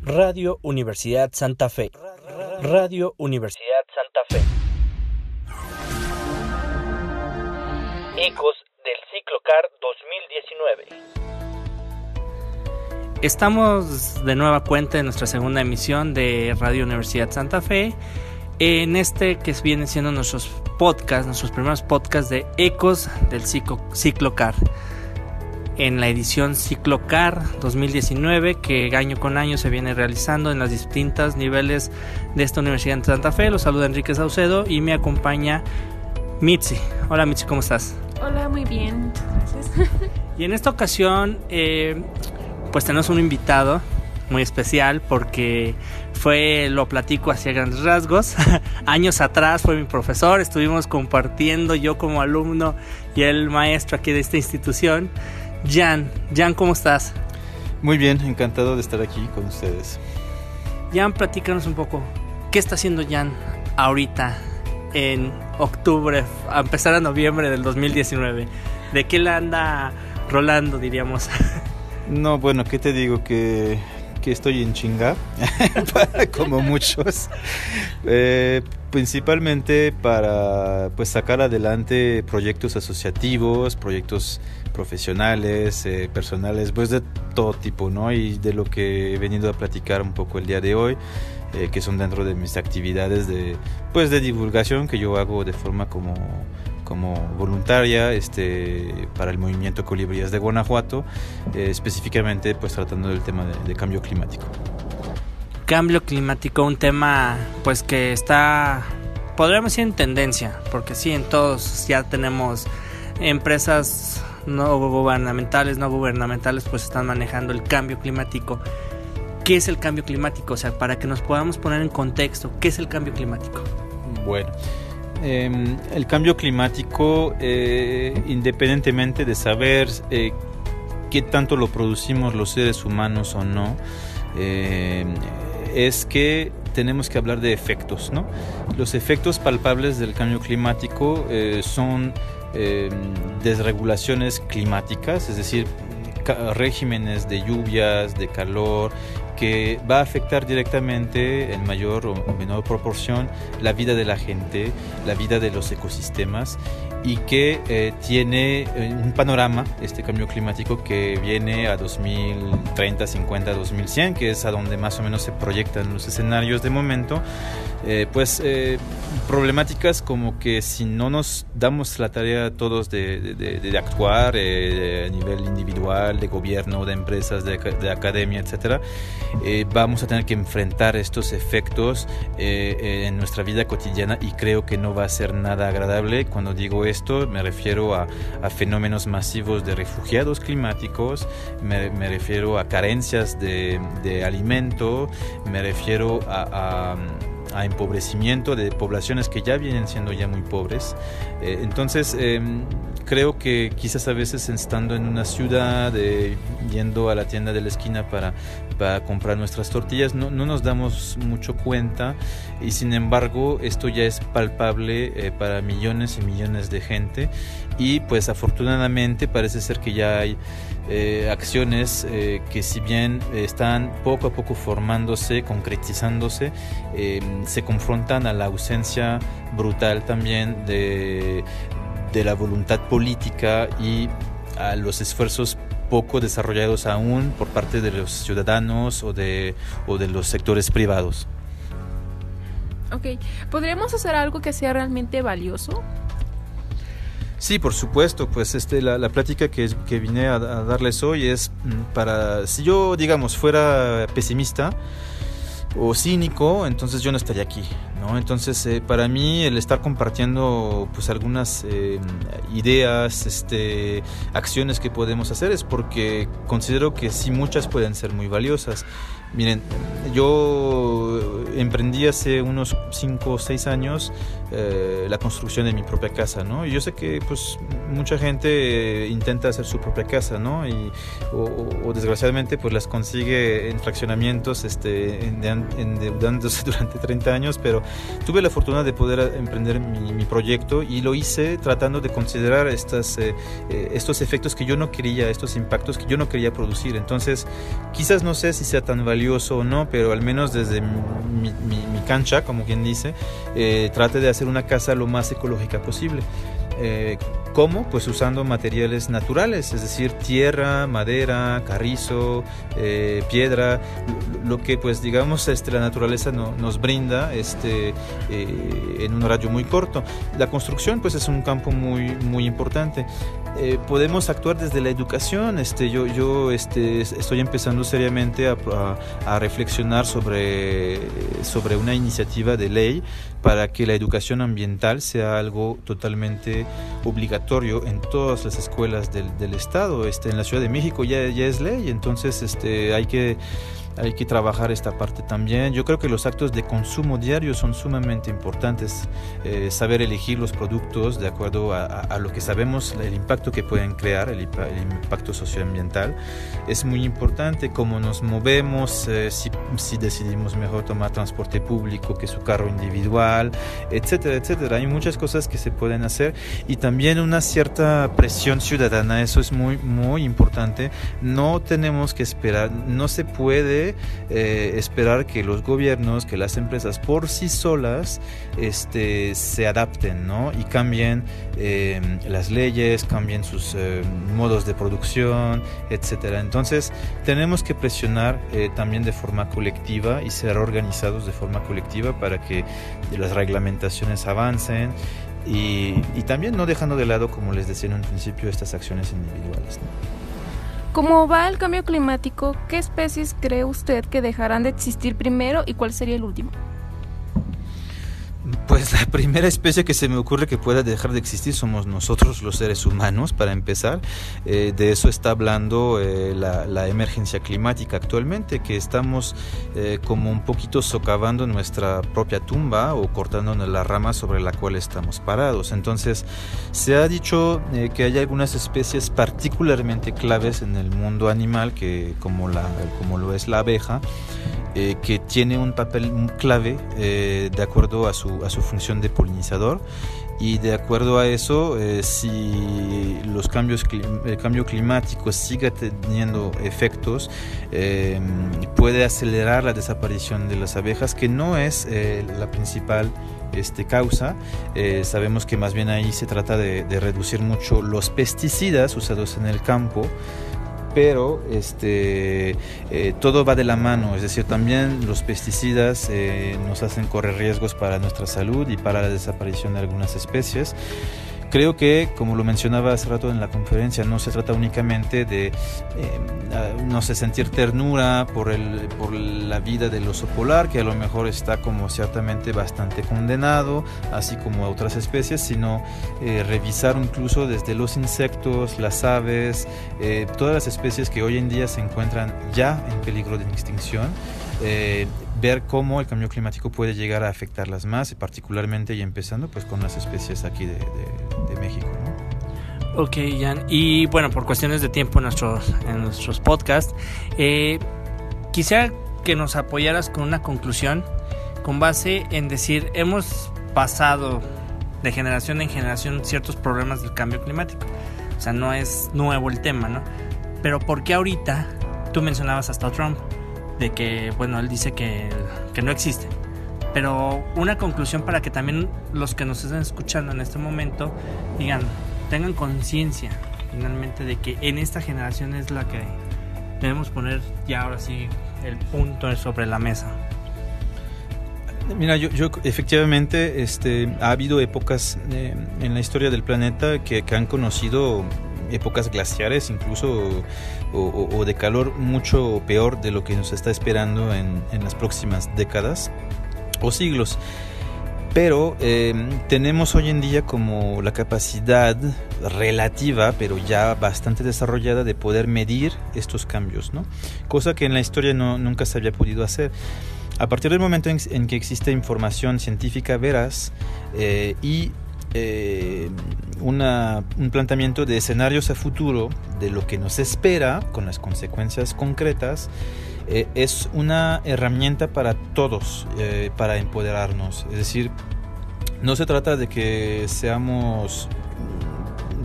Radio Universidad Santa Fe. Radio Universidad Santa Fe. Ecos del Ciclocar 2019. Estamos de nueva cuenta en nuestra segunda emisión de Radio Universidad Santa Fe. En este que vienen siendo nuestros primeros podcasts de Ecos del Ciclocar. En la edición Ciclocar 2019, que año con año se viene realizando en los distintos niveles de esta Universidad de Santa Fe. Los saluda Enrique Saucedo y me acompaña Mitzi. Hola Mitzi, ¿cómo estás? Hola, muy bien, muchas gracias. Y en esta ocasión, pues tenemos un invitado muy especial porque lo platico hacia grandes rasgos. Años atrás fue mi profesor, estuvimos compartiendo yo como alumno y el maestro aquí de esta institución. Jan, ¿cómo estás? Muy bien, encantado de estar aquí con ustedes. Jan, platícanos un poco, ¿qué está haciendo Jan ahorita en octubre, a empezar a noviembre del 2019? ¿De qué la anda rolando, diríamos? No, bueno, ¿qué te digo? Que estoy en chinga, como muchos, principalmente para pues sacar adelante proyectos asociativos, proyectos profesionales, personales, pues de todo tipo, ¿no? Y de lo que he venido a platicar un poco el día de hoy, que son dentro de mis actividades de divulgación que yo hago de forma como voluntaria para el movimiento Colibríes de Guanajuato, específicamente pues tratando del tema de cambio climático. Cambio climático, un tema pues que está, podríamos decir, en tendencia, porque sí, en todos ya tenemos empresas no gubernamentales, pues están manejando el cambio climático. ¿Qué es el cambio climático? O sea, para que nos podamos poner en contexto, ¿qué es el cambio climático? Bueno, el cambio climático, independientemente de saber qué tanto lo producimos los seres humanos o no, es que tenemos que hablar de efectos, ¿no? Los efectos palpables del cambio climático son desregulaciones climáticas, es decir, regímenes de lluvias, de calor, que va a afectar directamente en mayor o menor proporción la vida de la gente, la vida de los ecosistemas, y que tiene un panorama, este cambio climático, que viene a 2030, 50, 2100, que es a donde más o menos se proyectan los escenarios de momento. Problemáticas como que si no nos damos la tarea todos de actuar a nivel individual, de gobierno, de empresas, de academia, etcétera, vamos a tener que enfrentar estos efectos en nuestra vida cotidiana, y creo que no va a ser nada agradable. Cuando digo esto me refiero a fenómenos masivos de refugiados climáticos, me refiero a carencias de alimento, me refiero a empobrecimiento de poblaciones que ya vienen siendo ya muy pobres. Entonces creo que quizás a veces estando en una ciudad, yendo a la tienda de la esquina para comprar nuestras tortillas, no nos damos mucho cuenta, y sin embargo esto ya es palpable para millones y millones de gente, y pues afortunadamente parece ser que ya hay acciones que, si bien están poco a poco formándose, concretizándose, se confrontan a la ausencia brutal también de la voluntad política y a los esfuerzos poco desarrollados aún por parte de los ciudadanos o de los sectores privados. Ok, ¿podríamos hacer algo que sea realmente valioso? Sí, por supuesto, pues la plática que vine a darles hoy es para, si yo, digamos, fuera pesimista o cínico, entonces yo no estaría aquí, ¿no? Entonces para mí el estar compartiendo pues algunas ideas, acciones que podemos hacer, es porque considero que sí, muchas pueden ser muy valiosas. Miren, yo emprendí hace unos 5 o 6 años la construcción de mi propia casa, ¿no? Y yo sé que pues mucha gente intenta hacer su propia casa, ¿no? O desgraciadamente pues las consigue en fraccionamientos, endeudándose durante 30 años, pero tuve la fortuna de poder emprender mi proyecto, y lo hice tratando de considerar estos efectos que yo no quería, estos impactos que yo no quería producir. Entonces, quizás no sé si sea tan valioso o no, pero al menos desde mi cancha, como quien dice, trate de hacer una casa lo más ecológica posible. ¿Cómo? Pues usando materiales naturales, es decir, tierra, madera, carrizo, piedra, lo que pues digamos la naturaleza nos brinda en un radio muy corto. La construcción pues es un campo muy importante. Podemos actuar desde la educación. Yo estoy empezando seriamente a reflexionar sobre una iniciativa de ley para que la educación ambiental sea algo totalmente obligatorio en todas las escuelas del estado. En la Ciudad de México ya es ley, entonces hay que trabajar esta parte también. Yo creo que los actos de consumo diario son sumamente importantes. Saber elegir los productos de acuerdo a lo que sabemos, el impacto que pueden crear, el impacto socioambiental, es muy importante. Cómo nos movemos, si decidimos mejor tomar transporte público que su carro individual, etcétera, etcétera. Hay muchas cosas que se pueden hacer, y también una cierta presión ciudadana. Eso es muy importante. No tenemos que esperar, no se puede esperar que los gobiernos, que las empresas por sí solas se adapten, ¿no? Y cambien las leyes, cambien sus modos de producción, etcétera. Entonces tenemos que presionar también de forma colectiva y ser organizados de forma colectiva para que las reglamentaciones avancen, y también no dejando de lado, como les decía en un principio, estas acciones individuales, ¿no? ¿Cómo va el cambio climático? ¿Qué especies cree usted que dejarán de existir primero y cuál sería el último? Pues la primera especie que se me ocurre que pueda dejar de existir somos nosotros, los seres humanos, para empezar. De eso está hablando la emergencia climática actualmente, que estamos como un poquito socavando nuestra propia tumba o cortándonos la rama sobre la cual estamos parados. Entonces se ha dicho que hay algunas especies particularmente claves en el mundo animal, que como lo es la abeja, que tiene un papel clave de acuerdo a su función de polinizador, y de acuerdo a eso, si el cambio climático sigue teniendo efectos, puede acelerar la desaparición de las abejas, que no es la principal causa. Sabemos que más bien ahí se trata de reducir mucho los pesticidas usados en el campo, pero todo va de la mano, es decir, también los pesticidas nos hacen correr riesgos para nuestra salud y para la desaparición de algunas especies. Creo que, como lo mencionaba hace rato en la conferencia, no se trata únicamente de sentir ternura por la vida del oso polar, que a lo mejor está como ciertamente bastante condenado, así como a otras especies, sino revisar incluso desde los insectos, las aves, todas las especies que hoy en día se encuentran ya en peligro de extinción. Ver cómo el cambio climático puede llegar a afectarlas más, particularmente y empezando pues con las especies aquí de México, ¿no? Ok, Jan. Y bueno, por cuestiones de tiempo en nuestros podcasts, quisiera que nos apoyaras con una conclusión con base en decir, hemos pasado de generación en generación ciertos problemas del cambio climático. O sea, no es nuevo el tema, ¿no? Pero ¿por qué ahorita? Tú mencionabas hasta Trump, de que, bueno, él dice que no existe. Pero una conclusión para que también los que nos están escuchando en este momento tengan conciencia finalmente de que en esta generación es la que debemos poner ya ahora sí el punto sobre la mesa. Mira, yo efectivamente ha habido épocas en la historia del planeta que han conocido épocas glaciares incluso, o de calor mucho peor de lo que nos está esperando en las próximas décadas o siglos. Pero tenemos hoy en día como la capacidad relativa, pero ya bastante desarrollada, de poder medir estos cambios, ¿no? Cosa que en la historia nunca se había podido hacer. A partir del momento en que existe información científica veraz y un planteamiento de escenarios a futuro, de lo que nos espera con las consecuencias concretas. Es una herramienta para todos, para empoderarnos. Es decir, no se trata de que seamos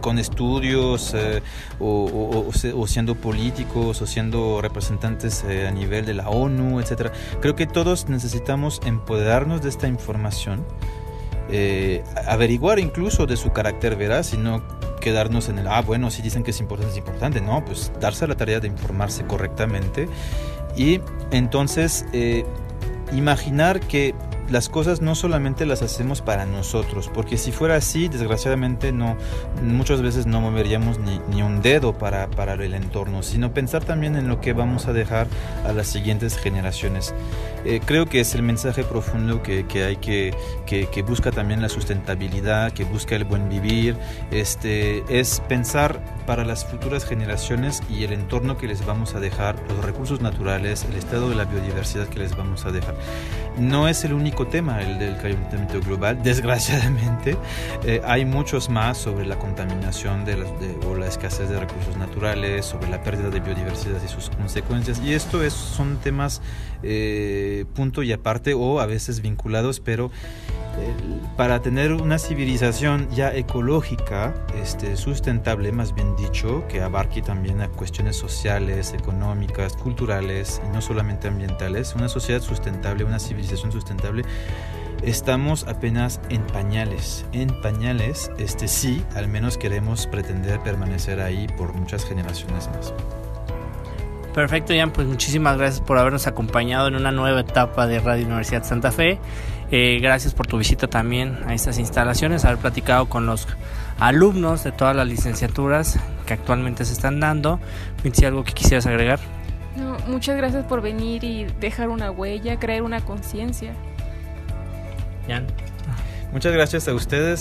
con estudios o siendo políticos o siendo representantes a nivel de la ONU, etc. Creo que todos necesitamos empoderarnos de esta información, averiguar incluso de su carácter veraz y no quedarnos en el, bueno, si dicen que es importante, no, pues darse a la tarea de informarse correctamente y entonces imaginar que las cosas no solamente las hacemos para nosotros, porque si fuera así, desgraciadamente muchas veces no moveríamos ni un dedo para el entorno, sino pensar también en lo que vamos a dejar a las siguientes generaciones. Creo que es el mensaje profundo que hay que busca también la sustentabilidad, que busca el buen vivir, es pensar para las futuras generaciones y el entorno que les vamos a dejar, los recursos naturales, el estado de la biodiversidad que les vamos a dejar. No es el único tema, el del calentamiento global, desgraciadamente. Hay muchos más sobre la contaminación o la escasez de recursos naturales, sobre la pérdida de biodiversidad y sus consecuencias. Y esto son temas punto y aparte o a veces vinculados, pero para tener una civilización ya ecológica, sustentable, más bien dicho, que abarque también a cuestiones sociales, económicas, culturales y no solamente ambientales, una sociedad sustentable, una civilización sustentable, estamos apenas en pañales, sí, al menos queremos pretender permanecer ahí por muchas generaciones más. Perfecto, Jan, pues muchísimas gracias por habernos acompañado en una nueva etapa de Radio Universidad Santa Fe. Gracias por tu visita también a estas instalaciones, haber platicado con los alumnos de todas las licenciaturas que actualmente se están dando. ¿Tienes algo que quisieras agregar? No, muchas gracias por venir y dejar una huella, crear una conciencia. Jan. Muchas gracias a ustedes.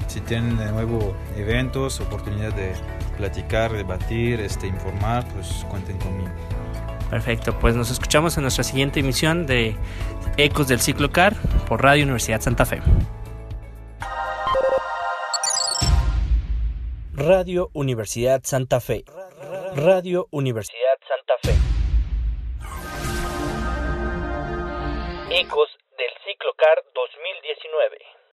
Si tienen de nuevo eventos, oportunidad de platicar, debatir, informar, pues cuenten conmigo. Perfecto, pues nos escuchamos en nuestra siguiente emisión de Ecos del Ciclocar por Radio Universidad Santa Fe. Radio Universidad Santa Fe. Radio Universidad Santa Fe. Ecos del Ciclocar 2019.